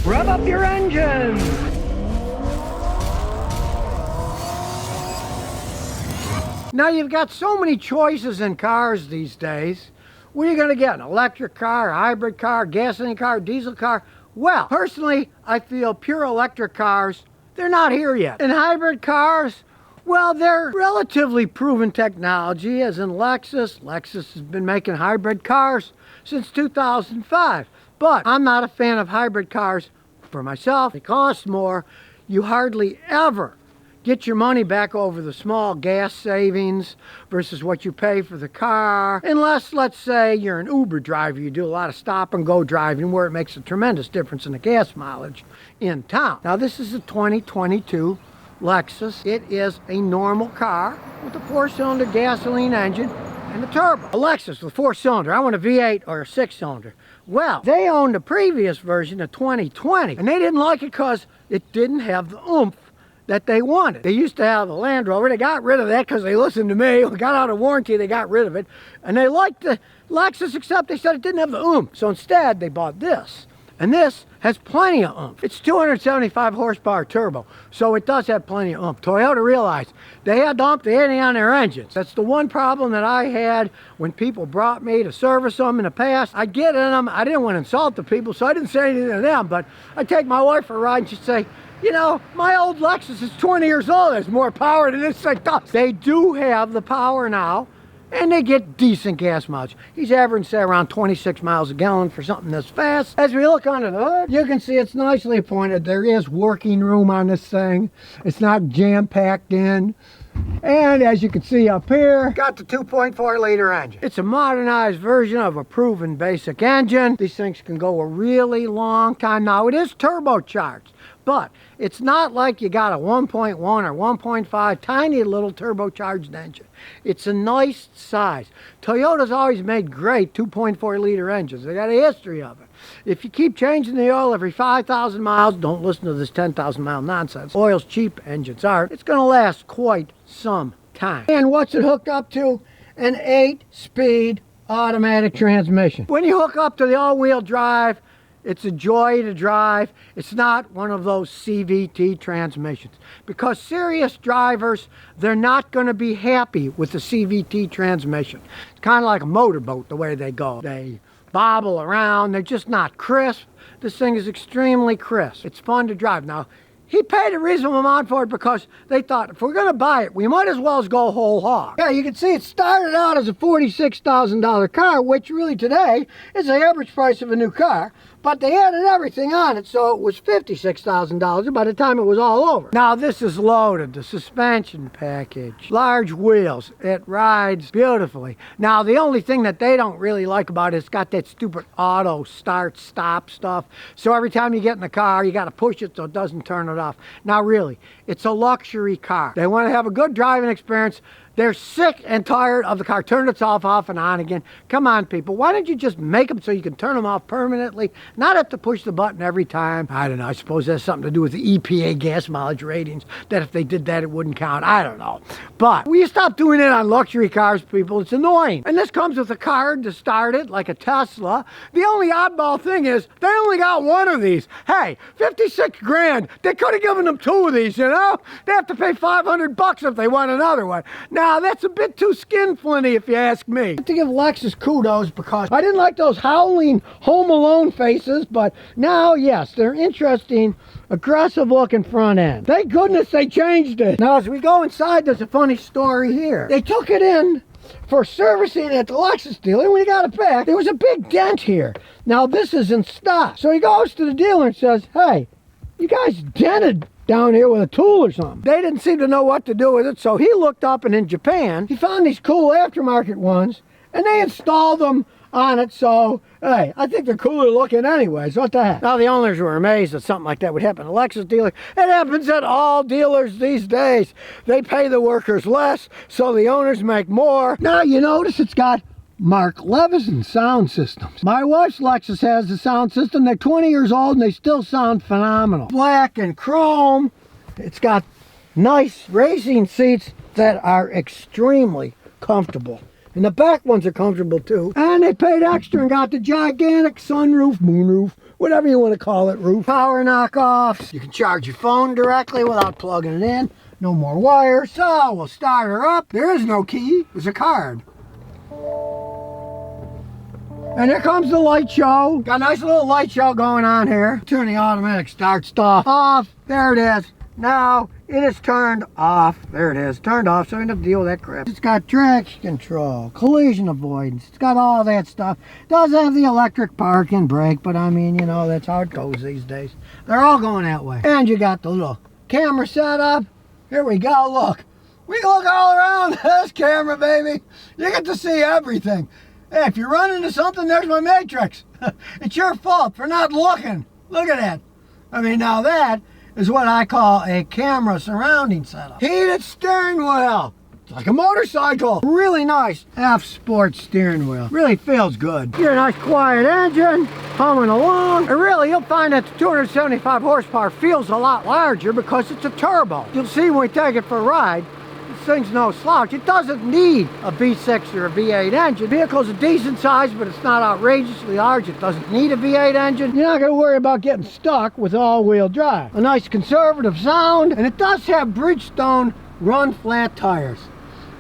Rev up your engine! Now you've got so many choices in cars these days. What are you going to get? An electric car, a hybrid car, gasoline car, diesel car? Well, personally, I feel pure electric cars, they're not here yet. And hybrid cars, well, they're relatively proven technology, as in Lexus. Lexus has been making hybrid cars since 2005. But I'm not a fan of hybrid cars for myself. They cost more. You hardly ever get your money back over the small gas savings versus what you pay for the car. Unless, let's say, you're an Uber driver. You do a lot of stop and go driving where it makes a tremendous difference in the gas mileage in town. Now, this is a 2022 Lexus. It is a normal car with a 4-cylinder gasoline engine and a turbo. A Lexus with 4-cylinder. I want a V8 or a 6-cylinder. Well, they owned a previous version of 2020, and they didn't like it because it didn't have the oomph that they wanted. They used to have the Land Rover. They got rid of that because they listened to me. We got out of warranty, they got rid of it. And they liked the Lexus, except they said it didn't have the oomph. So instead, they bought this. And this has plenty of oomph. It's 275 horsepower turbo, so it does have plenty of oomph. Toyota realized they had the oomph, they had it on their engines. That's the one problem that I had when people brought me to service them in the past. I'd get in them, I didn't want to insult the people, so I didn't say anything to them, but I'd take my wife for a ride and she'd say, you know, my old Lexus is 20 years old, has more power than this thing does. They do have the power now, and they get decent gas mileage. He's averaging, say, around 26 miles a gallon for something this fast. As we look under the hood, you can see it's nicely appointed. There is working room on this thing. It's not jam-packed in. And as you can see up here, got the 2.4 liter engine. It's a modernized version of a proven basic engine. These things can go a really long time. Now, it is turbocharged, but it's not like you got a 1.1 or 1.5 tiny little turbocharged engine. It's a nice size. Toyota's always made great 2.4 liter engines. They got a history of it. If you keep changing the oil every 5,000 miles, don't listen to this 10,000 mile nonsense. Oil's cheap, engines aren't. It's going to last quite some time. And what's it hooked up to? An 8-speed automatic transmission. When you hook up to the all-wheel drive, it's a joy to drive. It's not one of those CVT transmissions. Because serious drivers, they're not going to be happy with the CVT transmission. It's kind of like a motorboat, the way they go. They bobble around. They're just not crisp. This thing is extremely crisp. It's fun to drive. Now, he paid a reasonable amount for it because they thought, if we're going to buy it, we might as well go whole hog. Yeah, you can see it started out as a $46,000 car, which really today is the average price of a new car. But they added everything on it, so it was $56,000 by the time it was all over. Now, this is loaded. The suspension package, large wheels. It rides beautifully. Now, the only thing that they don't really like about it, it's got that stupid auto start stop stuff. So every time you get in the car, you got to push it so it doesn't turn it off. Now, really, it's a luxury car. They want to have a good driving experience. They're sick and tired of the car turning itself off and on again. Come on, people. Why don't you just make them so you can turn them off permanently? Not have to push the button every time. I don't know. I suppose that has something to do with the EPA gas mileage ratings, that if they did that, it wouldn't count. I don't know. But will you stop doing it on luxury cars, people? It's annoying. And this comes with a card to start it, like a Tesla. The only oddball thing is they only got one of these. Hey, 56 grand. They could have given them 2 of these, you know? They have to pay $500 if they want another one. Now, that's a bit too skin-flinty if you ask me. I have to give Lexus kudos because I didn't like those howling Home Alone faces, but now, yes, they're interesting, aggressive-looking front end. Thank goodness they changed it. Now, as we go inside, there's a funny story here. They took it in for servicing at the Lexus dealer. When he got it back, there was a big dent here. Now, this is in stock. So he goes to the dealer and says, hey, you guys dented down here with a tool or something. They didn't seem to know what to do with it, so he looked up, and in Japan, he found these cool aftermarket ones, and they installed them on it, so, hey, I think they're cooler looking anyways. What the heck? Now, the owners were amazed that something like that would happen at a Lexus dealer. It happens at all dealers these days. They pay the workers less, so the owners make more. Now, you notice it's got Mark Levinson sound systems. My wife's Lexus has the sound system. They're 20 years old and they still sound phenomenal. Black and chrome. It's got nice racing seats that are extremely comfortable. And the back ones are comfortable too. And they paid extra and got the gigantic sunroof, moonroof, whatever you want to call it, roof. Power knockoffs. You can charge your phone directly without plugging it in. No more wires. So we'll start her up. There is no key, there's a card. And here comes the light show. Got a nice little light show going on here. Turn the automatic start stuff off. There it is. Now it is turned off. There it is. Turned off, so I don't have to deal with that crap. It's got traction control, collision avoidance. It's got all that stuff. Does have the electric park and brake, but I mean, you know, that's how it goes these days. They're all going that way. And you got the little camera setup. Here we go, look. We can look all around this camera, baby. You get to see everything. Hey, if you run into something, there's my matrix. It's your fault for not looking. Look at that. I mean, now that is what I call a camera surrounding setup. Heated steering wheel. It's like a motorcycle. Really nice F-Sport steering wheel. Really feels good. Get a nice quiet engine, humming along. And really, you'll find that the 275 horsepower feels a lot larger because it's a turbo. You'll see when we take it for a ride, this thing's no slouch. It doesn't need a V6 or a V8 engine. The vehicle's a decent size, but it's not outrageously large. It doesn't need a V8 engine. You're not going to worry about getting stuck with all-wheel drive. A nice conservative sound, and it does have Bridgestone run flat tires.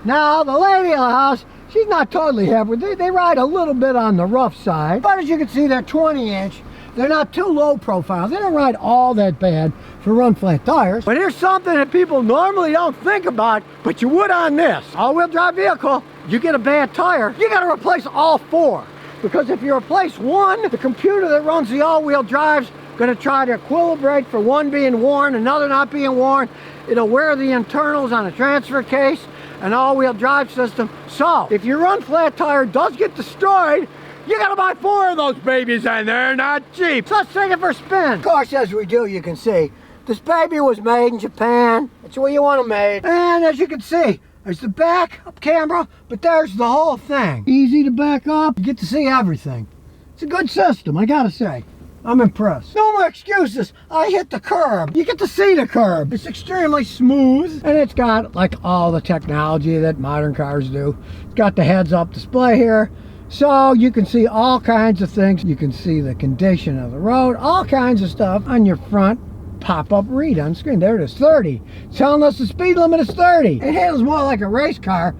Now, the lady of the house, she's not totally happy with it. They ride a little bit on the rough side, but as you can see, they're 20-inch. They're not too low profile. They don't ride all that bad for run flat tires. But here's something that people normally don't think about, but you would on this. All-wheel drive vehicle, you get a bad tire, you got to replace all four. Because if you replace one, the computer that runs the all-wheel drive's going to try to equilibrate for one being worn, another not being worn. It'll wear the internals on a transfer case, an all-wheel drive system. So, if your run flat tire does get destroyed, you gotta buy four of those babies, and they're not cheap. So let's take it for a spin. Of course, as we do, you can see, this baby was made in Japan. That's where you want it made. And as you can see, there's the back up camera, but there's the whole thing. Easy to back up, you get to see everything. It's a good system, I gotta say. I'm impressed. No more excuses. I hit the curb. You get to see the curb. It's extremely smooth, and it's got like all the technology that modern cars do. It's got the heads-up display here, so you can see all kinds of things. You can see the condition of the road, all kinds of stuff on your front pop-up read on screen. There it is, 30. It's telling us the speed limit is 30. It handles more like a race car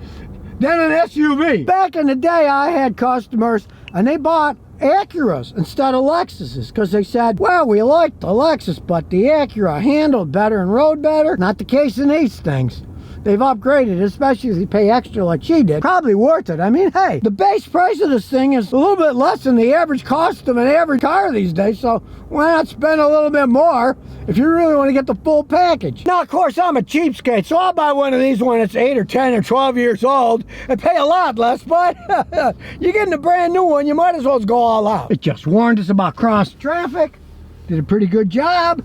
than an SUV. Back in the day, I had customers, and they bought Acuras instead of Lexuses because they said, well, we liked the Lexus, but the Acura handled better and rode better. Not the case in these things. They've upgraded, especially if you pay extra like she did. Probably worth it. I mean, hey, the base price of this thing is a little bit less than the average cost of an average car these days, so why not spend a little bit more if you really want to get the full package? Now, of course, I'm a cheapskate, so I'll buy one of these when it's 8 or 10 or 12 years old and pay a lot less, but you're getting a brand new one, you might as well go all out. It just warned us about cross traffic, did a pretty good job.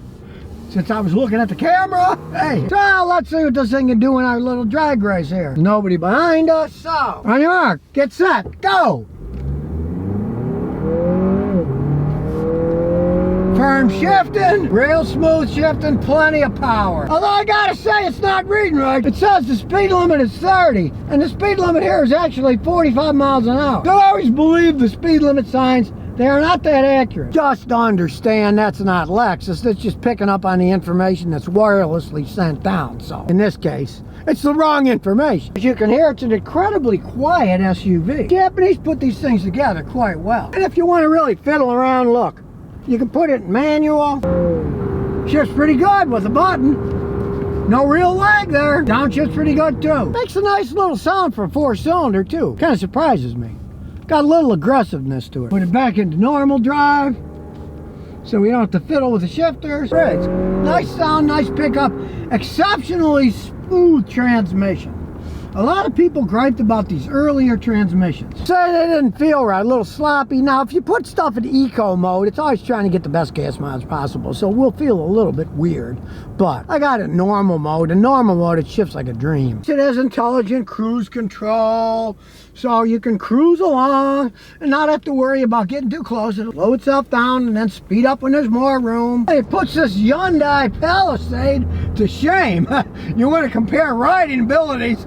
Since I was looking at the camera, hey, so let's see what this thing can do in our little drag race here. Nobody behind us, so on your mark, get set, go. Firm shifting, real smooth shifting, plenty of power. Although I gotta say, it's not reading right. It says the speed limit is 30, and the speed limit here is actually 45 miles an hour. Don't always believe the speed limit signs. They are not that accurate. Just understand that's not Lexus. That's just picking up on the information that's wirelessly sent down. So in this case, it's the wrong information. As you can hear, it's an incredibly quiet SUV. Japanese put these things together quite well. And if you want to really fiddle around, look, you can put it in manual. Shifts pretty good with a button. No real lag there. Downshifts pretty good too. Makes a nice little sound for a 4-cylinder too. Kind of surprises me. Got a little aggressiveness to it. Put it back into normal drive, so we don't have to fiddle with the shifters. Brakes. Nice sound, nice pickup, exceptionally smooth transmission. A lot of people griped about these earlier transmissions. Say they didn't feel right, a little sloppy. Now, if you put stuff in eco mode, it's always trying to get the best gas mileage possible, so we'll feel a little bit weird. But I got it in normal mode. In normal mode, it shifts like a dream. It has intelligent cruise control, so you can cruise along and not have to worry about getting too close. It'll slow itself down and then speed up when there's more room. It puts this Hyundai Palisade to shame. You want to compare riding abilities,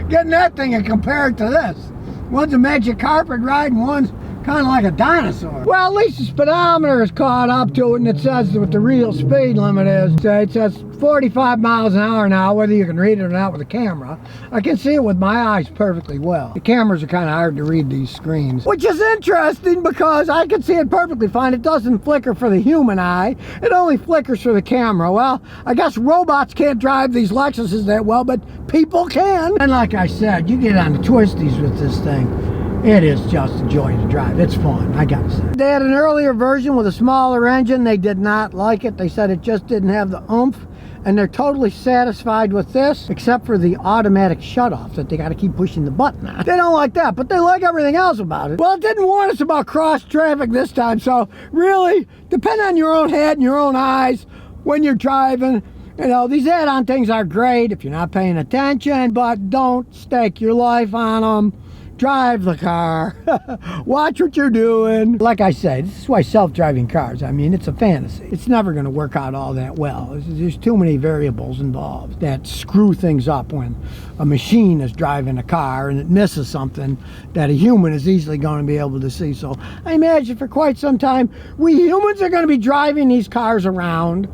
getting that thing and compare it to this. One's a magic carpet ride and one's Kind of like a dinosaur. Well, at least the speedometer is caught up to it, and it says what the real speed limit is. It says 45 miles an hour now, whether you can read it or not with a camera. I can see it with my eyes perfectly well. The cameras are kind of hard to read these screens, which is interesting because I can see it perfectly fine. It doesn't flicker for the human eye. It only flickers for the camera. Well, I guess robots can't drive these Lexuses that well, but people can. And like I said, you get on the twisties with this thing. It is just a joy to drive. It's fun, I gotta say. They had an earlier version with a smaller engine. They did not like it. They said it just didn't have the oomph. And they're totally satisfied with this, except for the automatic shutoff that they gotta keep pushing the button on. They don't like that, but they like everything else about it. Well, it didn't warn us about cross traffic this time, so really, depend on your own head and your own eyes when you're driving. You know, these add-on things are great if you're not paying attention, but don't stake your life on them. Drive the car. Watch what you're doing. Like I said, this is why self-driving cars, I mean, it's a fantasy. It's never going to work out all that well. There's too many variables involved that screw things up when a machine is driving a car and it misses something that a human is easily going to be able to see. So I imagine for quite some time, we humans are going to be driving these cars around.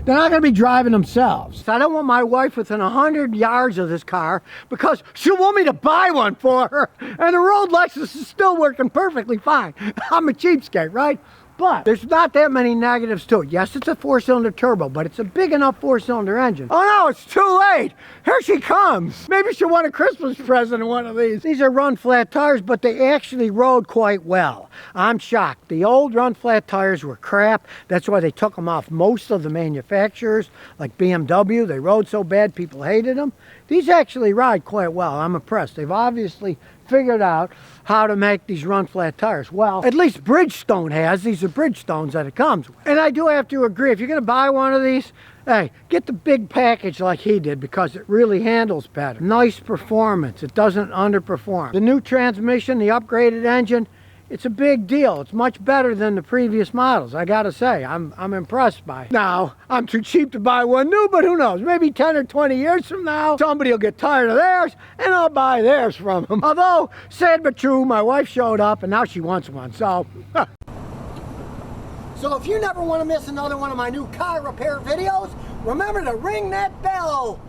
They're not going to be driving themselves. I don't want my wife within 100 yards of this car because she'll want me to buy one for her. And the road Lexus is still working perfectly fine. I'm a cheapskate, right? But there's not that many negatives to it. Yes, it's a 4-cylinder turbo, but it's a big enough 4-cylinder engine. Oh no, it's too late. Here she comes. Maybe she'll want a Christmas present in one of these. These are run flat tires, but they actually rode quite well. I'm shocked. The old run flat tires were crap. That's why they took them off most of the manufacturers, like BMW. They rode so bad, people hated them. These actually ride quite well. I'm impressed. They've obviously figured out how to make these run flat tires. Well, at least Bridgestone has. These are Bridgestones that it comes with. And I do have to agree, if you're going to buy one of these, hey, get the big package like he did because it really handles better. Nice performance. It doesn't underperform. The new transmission, the upgraded engine, it's a big deal. It's much better than the previous models, I gotta say. I'm impressed by it. Now, I'm too cheap to buy one new, but who knows? Maybe 10 or 20 years from now, somebody will get tired of theirs, and I'll buy theirs from them. Although, sad but true, my wife showed up, and now she wants one, so... So if you never want to miss another one of my new car repair videos, remember to ring that bell.